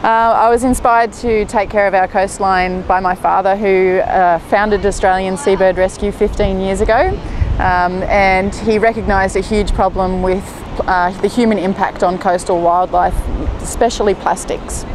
I was inspired to take care of our coastline by my father, who founded Australian Seabird Rescue 15 years ago, and he recognised a huge problem with the human impact on coastal wildlife, especially plastics.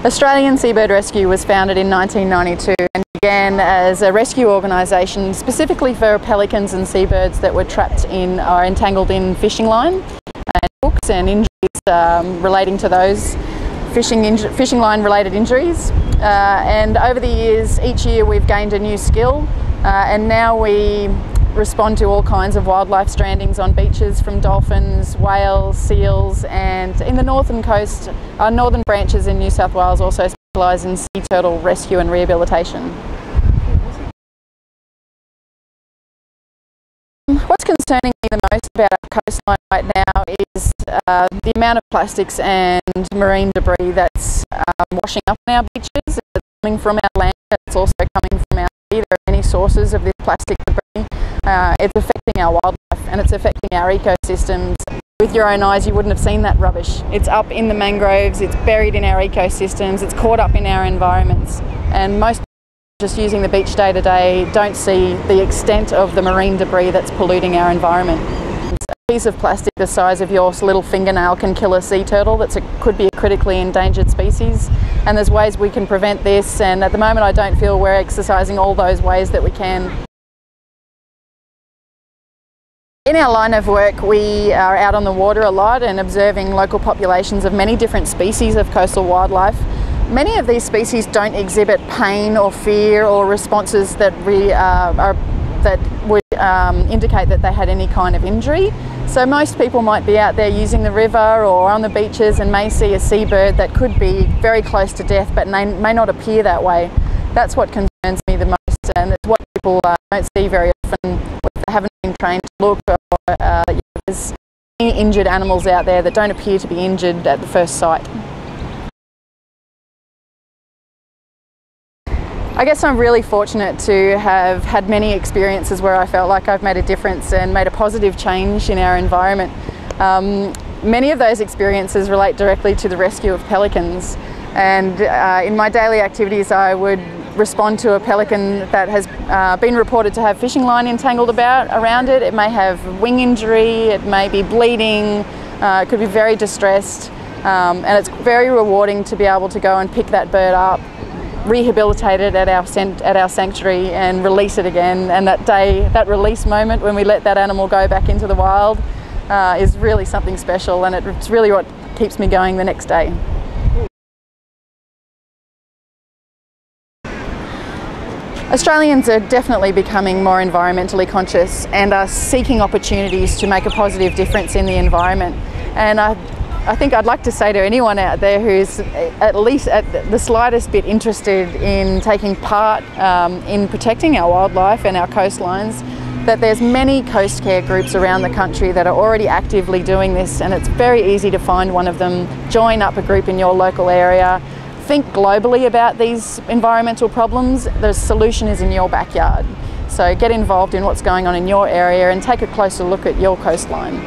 Australian Seabird Rescue was founded in 1992 and began as a rescue organisation specifically for pelicans and seabirds that were trapped in or entangled in fishing line and hooks and injuries relating to those fishing line related injuries. And over the years, each year we've gained a new skill, and now we respond to all kinds of wildlife strandings on beaches, from dolphins, whales, seals, and in the northern coast, our northern branches in New South Wales also specialise in sea turtle rescue and rehabilitation. What's concerning me the most about our coastline right now is the amount of plastics and marine debris that's washing up on our beaches. It's coming from our land, it's also coming from our sea. There are many sources of this plastic debris. It's affecting our wildlife and it's affecting our ecosystems. With your own eyes, you wouldn't have seen that rubbish. It's up in the mangroves, it's buried in our ecosystems, it's caught up in our environments, and most just using the beach day to day don't see the extent of the marine debris that's polluting our environment. A piece of plastic the size of your little fingernail can kill a sea turtle that could be a critically endangered species, and there's ways we can prevent this, and at the moment I don't feel we're exercising all those ways that we can. In our line of work, we are out on the water a lot and observing local populations of many different species of coastal wildlife. Many of these species don't exhibit pain or fear or responses that would indicate that they had any kind of injury. So most people might be out there using the river or on the beaches and may see a seabird that could be very close to death but may not appear that way. That's what concerns me the most, and it's what people don't see very often if they haven't been trained to look, or there's many injured animals out there that don't appear to be injured at the first sight. I guess I'm really fortunate to have had many experiences where I felt like I've made a difference and made a positive change in our environment. Many of those experiences relate directly to the rescue of pelicans, and in my daily activities I would respond to a pelican that has been reported to have fishing line entangled around it. It may have wing injury, it may be bleeding, it could be very distressed, and it's very rewarding to be able to go and pick that bird up, rehabilitate it at our sanctuary and release it again. And that release moment when we let that animal go back into the wild is really something special, and it's really what keeps me going the next day. Australians are definitely becoming more environmentally conscious and are seeking opportunities to make a positive difference in the environment. And I think I'd like to say to anyone out there who's at least at the slightest bit interested in taking part in protecting our wildlife and our coastlines, that there's many Coastcare groups around the country that are already actively doing this, and it's very easy to find one of them. Join up a group in your local area. Think globally about these environmental problems. The solution is in your backyard. So get involved in what's going on in your area and take a closer look at your coastline.